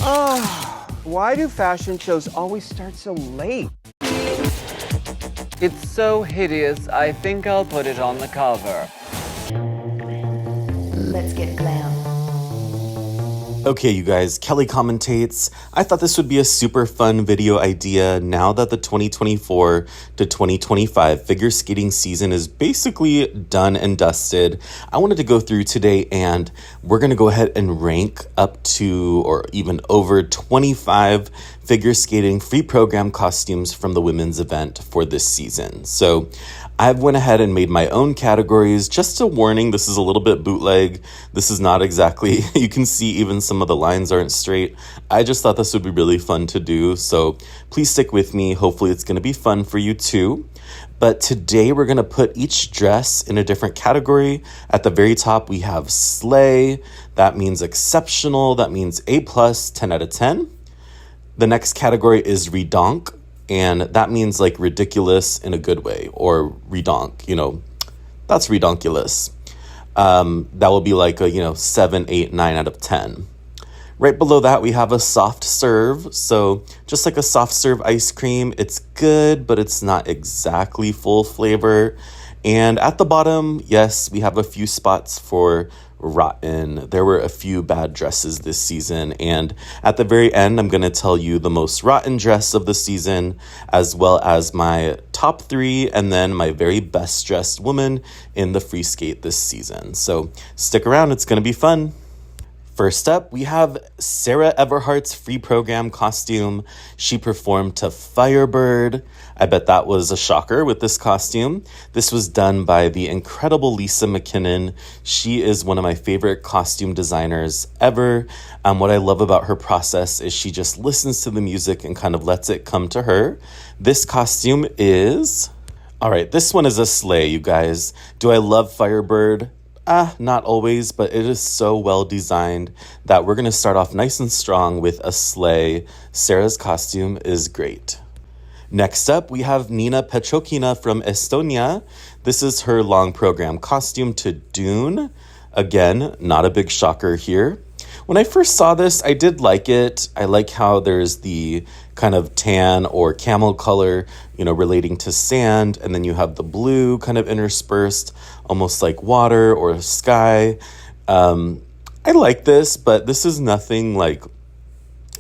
Oh, why do fashion shows always start so late? It's so hideous, I think I'll put it on the cover. Let's get glam. Okay, you guys, Kelly commentates. I thought this would be a super fun video idea now that the 2024 to 2025 figure skating season is basically done and dusted. I wanted to go through today and we're going to go ahead and rank up to or even over 25 figure skating free program costumes from the women's event for this season. So I've went ahead and made my own categories. Just a warning, this is a little bit bootleg. This is not exactly, you can see even some of the lines aren't straight. I just thought this would be really fun to do. So please stick with me. Hopefully it's going to be fun for you too. But today we're going to put each dress in a different category. At the very top, we have slay. That means exceptional. That means A+, 10 out of 10. The next category is redonk. And that means like ridiculous in a good way, or redonk, that's redonkulous. That will be like a, 7, 8, 9 out of 10. Right below that, we have a soft serve. So just like a soft serve ice cream, it's good, but it's not exactly full flavor. And at the bottom, yes, we have a few spots for rotten. There were a few bad dresses this season, and at the very end I'm going to tell you the most rotten dress of the season, as well as my top 3 and then my very best dressed woman in the free skate this season. So stick around, it's going to be fun. First up, we have Sarah Everhart's free program costume. She performed to Firebird. I bet that was a shocker with this costume. This was done by the incredible Lisa McKinnon. She is one of my favorite costume designers ever. What I love about her process is she just listens to the music and kind of lets it come to her. This costume is... All right, this one is a slay, you guys. Do I love Firebird? Not always, but it is so well designed that we're going to start off nice and strong with a slay. Sarah's costume is great. Next up, we have Nina Petrokina from Estonia. This is her long program costume to Dune. Again, not a big shocker here. When I first saw this, I did like it. I like how there's the kind of tan or camel color, relating to sand. And then you have the blue kind of interspersed, almost like water or sky. I like this, but this is nothing like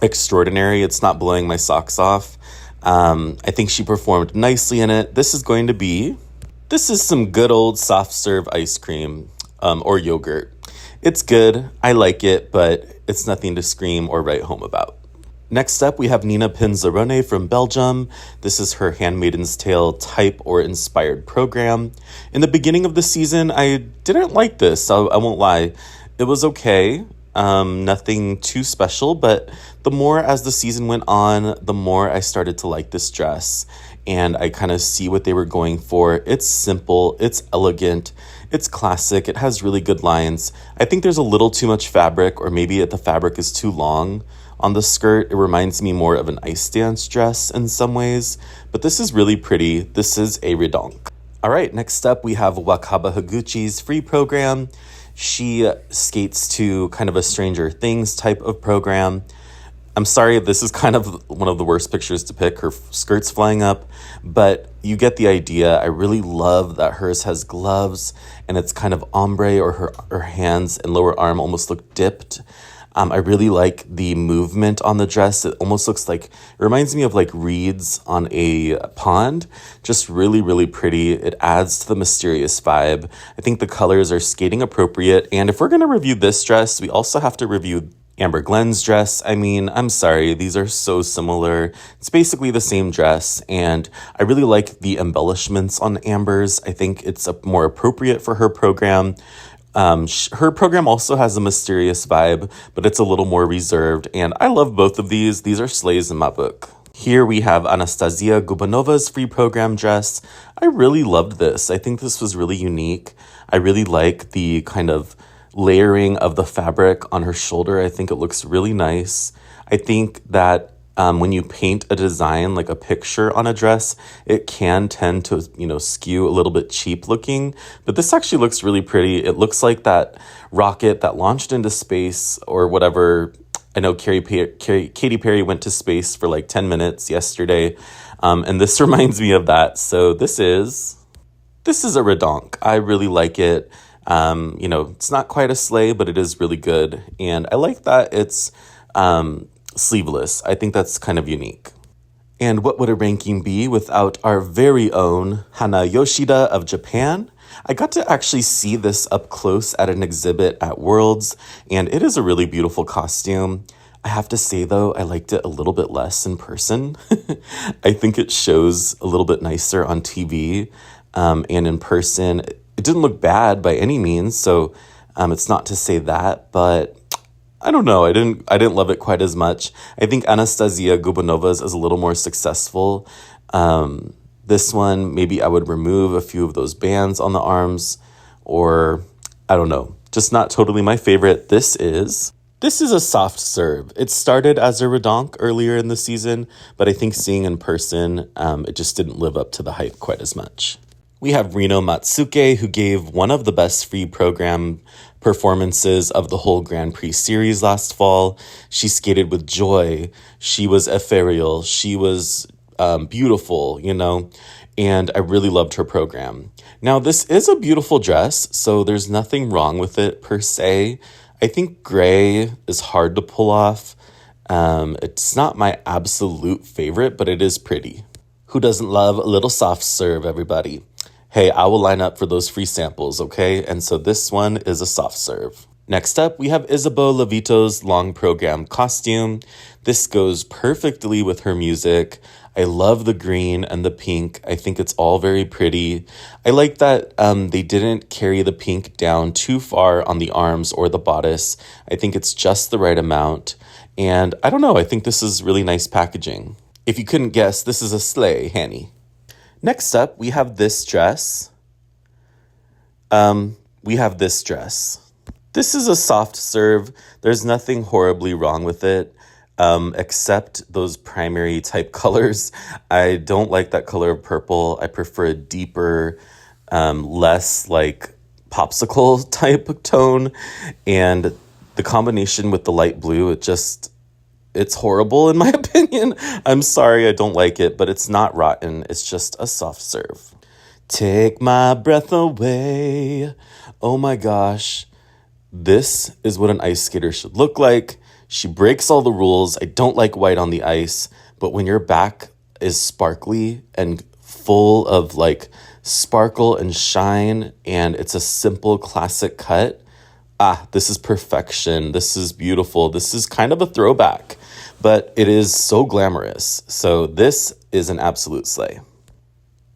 extraordinary. It's not blowing my socks off. I think she performed nicely in it. This is some good old soft serve ice cream or yogurt. It's good. I like it, but it's nothing to scream or write home about. Next up, we have Nina Pinzarone from Belgium. This is her Handmaiden's Tale type or inspired program. In the beginning of the season, I didn't like this, so I won't lie. It was okay. Nothing too special, but the more as the season went on, the more I started to like this dress. And I kind of see what they were going for. It's simple, it's elegant, it's classic, it has really good lines. I think there's a little too much fabric, or maybe the fabric is too long on the skirt. It reminds me more of an ice dance dress in some ways, but this is really pretty. This is a redonk. All right, next up we have Wakaba Higuchi's free program. She skates to kind of a Stranger Things type of program. I'm sorry, this is kind of one of the worst pictures to pick. Her skirt's flying up, but you get the idea. I really love that hers has gloves and it's kind of ombre, or her hands and lower arm almost look dipped. I really like the movement on the dress. It almost looks like, it reminds me of like reeds on a pond. Just really, really pretty. It adds to the mysterious vibe. I think the colors are skating appropriate. And if we're going to review this dress, we also have to review Amber Glen's dress. I mean, I'm sorry, these are so similar. It's basically the same dress, and I really like the embellishments on Amber's. I think it's more appropriate for her program. Her program also has a mysterious vibe, but it's a little more reserved, and I love both of these. These are slays in my book. Here we have Anastasia Gubanova's free program dress. I really loved this. I think this was really unique. I really like the kind of layering of the fabric on her shoulder. I think it looks really nice. I think that when you paint a design, like a picture on a dress, it can tend to, skew a little bit cheap looking, but this actually looks really pretty. It looks like that rocket that launched into space or whatever I know Katy Perry went to space for like 10 minutes yesterday, and this reminds me of that. So this is a redonk. I really like it. It's not quite a sleigh, but it is really good. And I like that it's sleeveless. I think that's kind of unique. And what would a ranking be without our very own Hana Yoshida of Japan? I got to actually see this up close at an exhibit at Worlds, and it is a really beautiful costume. I have to say, though, I liked it a little bit less in person. I think it shows a little bit nicer on TV, and in person. It didn't look bad by any means, so it's not to say that, but I don't know. I didn't love it quite as much. I think Anastasia Gubanova's is a little more successful. This one, maybe I would remove a few of those bands on the arms, or I don't know, just not totally my favorite. This is a soft serve. It started as a redonk earlier in the season, but I think seeing in person, it just didn't live up to the hype quite as much. We have Rino Matsuke, who gave one of the best free program performances of the whole Grand Prix series last fall. She skated with joy. She was ethereal. She was beautiful, and I really loved her program. Now, this is a beautiful dress, so there's nothing wrong with it per se. I think gray is hard to pull off. It's not my absolute favorite, but it is pretty. Who doesn't love a little soft serve, everybody? Hey, I will line up for those free samples, okay? And so this one is a soft serve. Next up, we have Isabeau Levito's long program costume. This goes perfectly with her music. I love the green and the pink. I think it's all very pretty. I like that they didn't carry the pink down too far on the arms or the bodice. I think it's just the right amount. And I don't know, I think this is really nice packaging. If you couldn't guess, this is a sleigh, Hanny. Next up, we have this dress. This is a soft serve. There's nothing horribly wrong with it, except those primary type colors. I don't like that color of purple. I prefer a deeper, less like popsicle type tone. And the combination with the light blue, it's horrible in my opinion. I'm sorry, I don't like it, but it's not rotten. It's just a soft serve. Take my breath away. Oh my gosh. This is what an ice skater should look like. She breaks all the rules. I don't like white on the ice, but when your back is sparkly and full of like sparkle and shine, and it's a simple classic cut, this is perfection. This is beautiful. This is kind of a throwback, but it is so glamorous. So this is an absolute slay.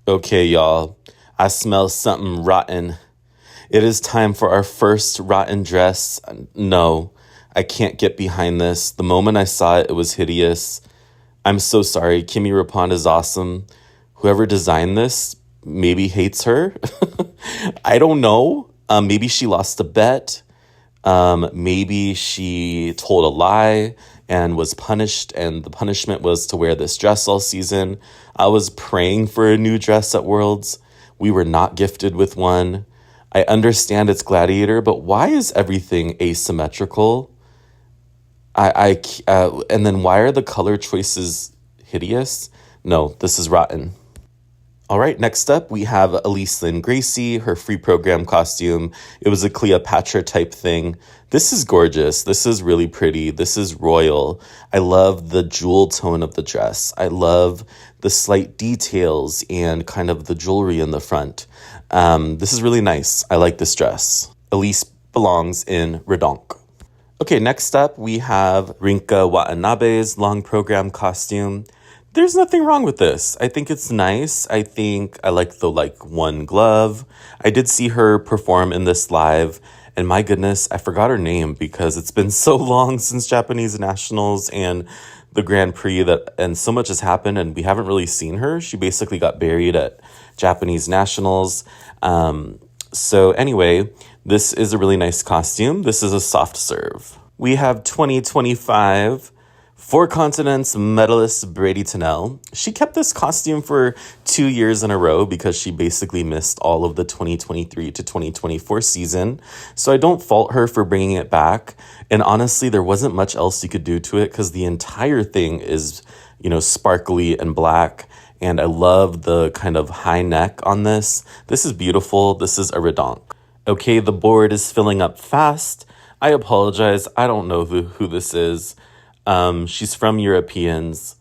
Okay, y'all, I smell something rotten. It is time for our first rotten dress. No, I can't get behind this. The moment I saw it, it was hideous. I'm so sorry. Kimi Rapon is awesome. Whoever designed this maybe hates her. I don't know. Maybe she lost a bet. Maybe she told a lie and was punished, and the punishment was to wear this dress all season. I was praying for a new dress at Worlds. We were not gifted with one. I understand it's Gladiator, but why is everything asymmetrical? And then why are the color choices hideous? No, this is rotten. All right, next up, we have Elise Lynn Gracie, her free program costume. It was a Cleopatra type thing. This is gorgeous. This is really pretty. This is royal. I love the jewel tone of the dress. I love the slight details and kind of the jewelry in the front. This is really nice. I like this dress. Elise belongs in redonk. Okay, next up, we have Rinka Watanabe's long program costume. There's nothing wrong with this. I think it's nice. I think I like the one glove. I did see her perform in this live, and my goodness, I forgot her name because it's been so long since Japanese Nationals and the Grand Prix and so much has happened and we haven't really seen her. She basically got buried at Japanese Nationals. So anyway, this is a really nice costume. This is a soft serve. We have 2025 Four Continents medalist Brady Tennell. She kept this costume for 2 years in a row because she basically missed all of the 2023 to 2024 season. So I don't fault her for bringing it back. And honestly, there wasn't much else you could do to it because the entire thing is, sparkly and black. And I love the kind of high neck on this. This is beautiful. This is a redonk. Okay, the board is filling up fast. I apologize. I don't know who this is. She's from Europeans.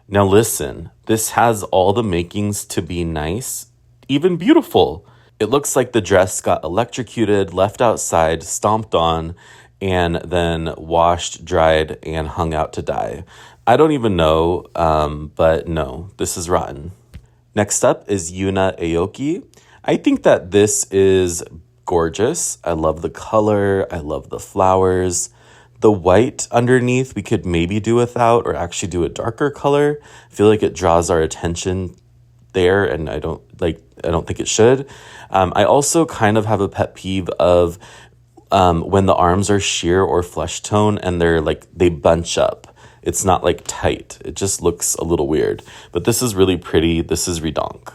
Now listen, this has all the makings to be nice, even beautiful. It looks like the dress got electrocuted, left outside, stomped on, and then washed, dried, and hung out to dry. I don't even know, but no, this is rotten. Next up is Yuna Aoki. I think that this is gorgeous. I love the color. I love the flowers. The white underneath we could maybe do without or actually do a darker color. I feel like it draws our attention there and I don't think it should. I also kind of have a pet peeve of when the arms are sheer or flesh tone and they bunch up. It's not tight. It just looks a little weird. But this is really pretty. This is redonk.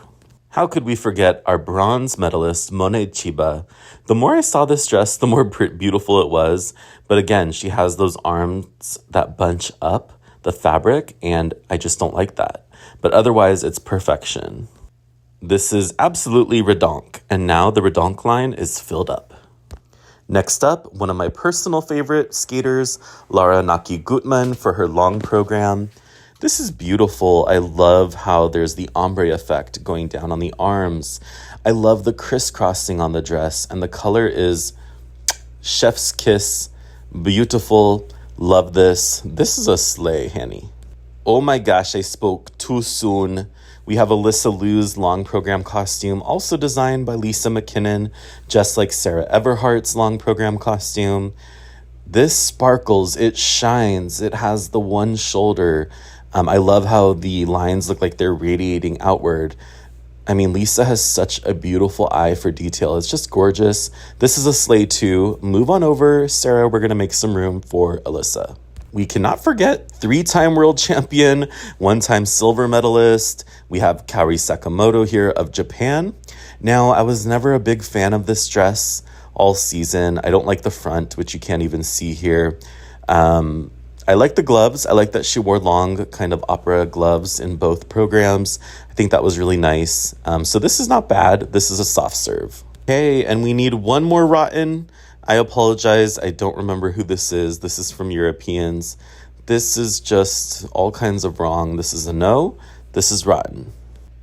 How could we forget our bronze medalist, Monet Chiba? The more I saw this dress, the more beautiful it was. But again, she has those arms that bunch up the fabric, and I just don't like that. But otherwise, it's perfection. This is absolutely redonk, and now the redonk line is filled up. Next up, one of my personal favorite skaters, Lara Naki Gutman for her long program. This is beautiful. I love how there's the ombre effect going down on the arms. I love the crisscrossing on the dress, and the color is chef's kiss, beautiful. Love this. This is a slay, Hanny. Oh my gosh, I spoke too soon. We have Alyssa Liu's long program costume, also designed by Lisa McKinnon, just like Sarah Everhart's long program costume. This sparkles, it shines, it has the one shoulder. I love how the lines look like they're radiating outward. I mean, Lisa has such a beautiful eye for detail. It's just gorgeous. This is a slay too. Move on over, Sarah. We're going to make some room for Alyssa. We cannot forget 3-time world champion, 1-time silver medalist. We have Kaori Sakamoto here of Japan. Now, I was never a big fan of this dress all season. I don't like the front, which you can't even see here. I like the gloves. I like that she wore long kind of opera gloves in both programs. I think that was really nice. So this is not bad. This is a soft serve. Okay, and we need one more rotten. I apologize. I don't remember who this is. This is from Europeans. This is just all kinds of wrong. This is a no. This is rotten.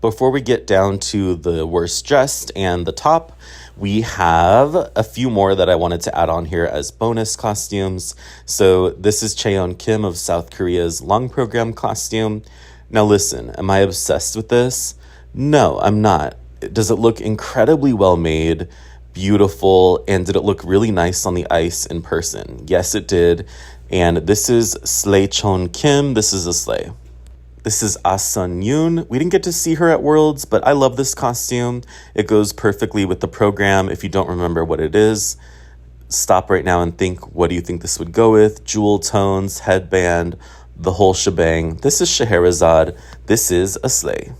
Before we get down to the worst dressed and the top, we have a few more that I wanted to add on here as bonus costumes. So this is Cheon Kim of South Korea's long program costume. Now listen, am I obsessed with this? No, I'm not. Does it look incredibly well made, beautiful, and did it look really nice on the ice in person? Yes, it did. And this is Slay Cheon Kim. This is a slay. This is Ah Sun Yoon. We didn't get to see her at Worlds, but I love this costume. It goes perfectly with the program. If you don't remember what it is, stop right now and think, what do you think this would go with? Jewel tones, headband, the whole shebang. This is Scheherazade. This is a slay.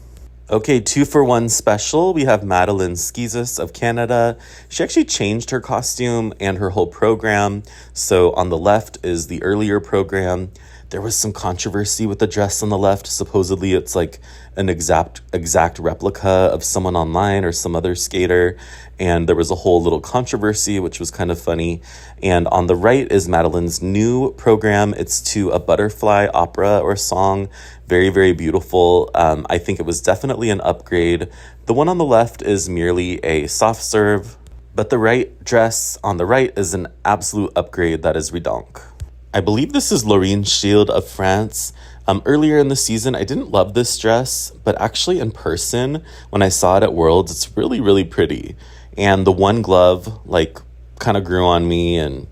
Okay, 2-for-1 special. We have Madeline Skizis of Canada. She actually changed her costume and her whole program. So on the left is the earlier program. There was some controversy with the dress on the left. Supposedly it's like an exact replica of someone online or some other skater. And there was a whole little controversy, which was kind of funny. And on the right is Madeline's new program. It's to a butterfly opera or song. Very, very beautiful. I think it was definitely an upgrade. The one on the left is merely a soft serve, but the right dress on the right is an absolute upgrade. That is redonk. I believe this is Laurine Shield of France. Earlier in the season, I didn't love this dress, but actually in person, when I saw it at Worlds, it's really, really pretty. And the one glove, kind of grew on me, and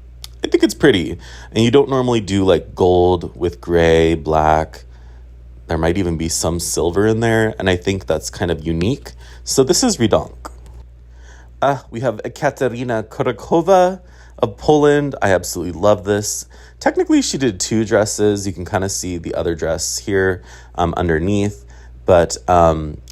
I think it's pretty. And you don't normally do, gold with gray, black. There might even be some silver in there, and I think that's kind of unique. So this is redonk. We have Ekaterina Kurakova of Poland. I absolutely love this. Technically, she did 2 dresses. You can kind of see the other dress here underneath. But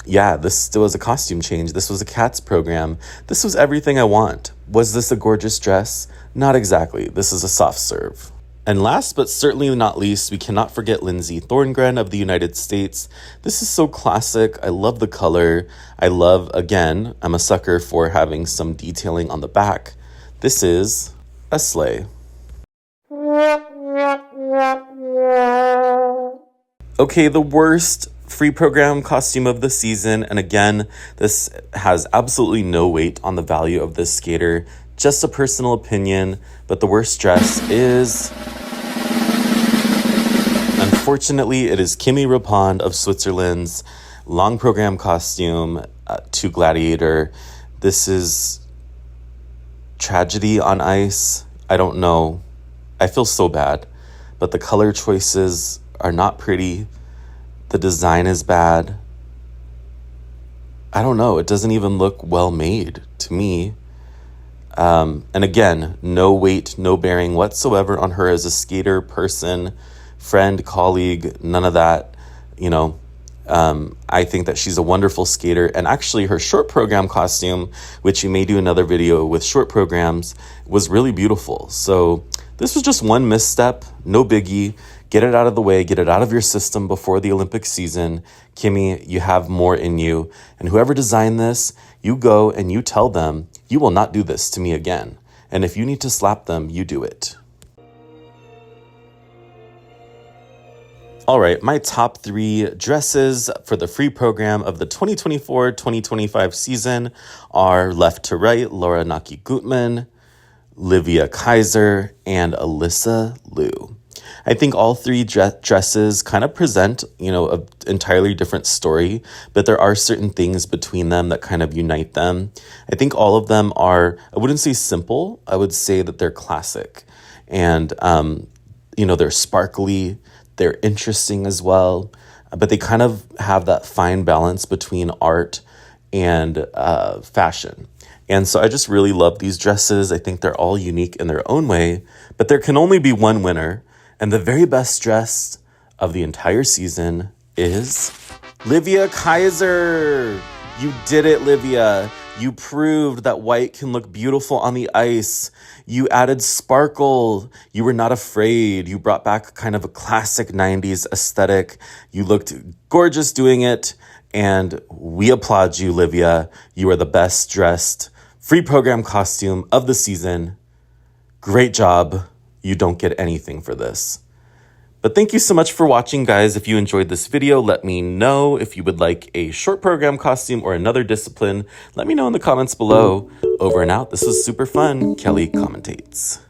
yeah, this still was a costume change. This was a Cats program. This was everything I want. Was this a gorgeous dress? Not exactly. This is a soft serve. And last but certainly not least, we cannot forget Lindsay Thorngren of the United States. This is so classic. I love the color. I love, again, I'm a sucker for having some detailing on the back. This is a sleigh. Okay, the worst free program costume of the season. And again, this has absolutely no weight on the value of this skater. Just a personal opinion, but the worst dress is, unfortunately, it is Kimi Rapond of Switzerland's long program costume to Gladiator. This is tragedy on ice. I don't know. I feel so bad, but the color choices are not pretty. The design is bad. I don't know. It doesn't even look well made to me. And again, no weight, no bearing whatsoever on her as a skater, person, friend, colleague, none of that. I think that she's a wonderful skater. And actually her short program costume, which you may do another video with short programs, was really beautiful. So this was just one misstep, no biggie. Get it out of the way, get it out of your system before the Olympic season. Kimi, you have more in you. And whoever designed this, you go and you tell them, you will not do this to me again. And if you need to slap them, you do it. All right, my top 3 dresses for the free program of the 2024-2025 season are left to right, Laura Naki-Gutman, Livia Kaiser, and Alyssa Liu. I think all 3 dresses kind of present, an entirely different story, but there are certain things between them that kind of unite them. I think all of them are, I wouldn't say simple, I would say that they're classic. And, they're sparkly, they're interesting as well, but they kind of have that fine balance between art and fashion. And so I just really love these dresses. I think they're all unique in their own way, but there can only be one winner. And the very best dress of the entire season is Livia Kaiser. You did it, Livia. You proved that white can look beautiful on the ice. You added sparkle. You were not afraid. You brought back kind of a classic 90s aesthetic. You looked gorgeous doing it. And we applaud you, Livia. You are the best dressed free program costume of the season. Great job. You don't get anything for this. But thank you so much for watching, guys. If you enjoyed this video, let me know. If you would like a short program costume or another discipline, let me know in the comments below. Over and out. This was super fun. Kelly commentates.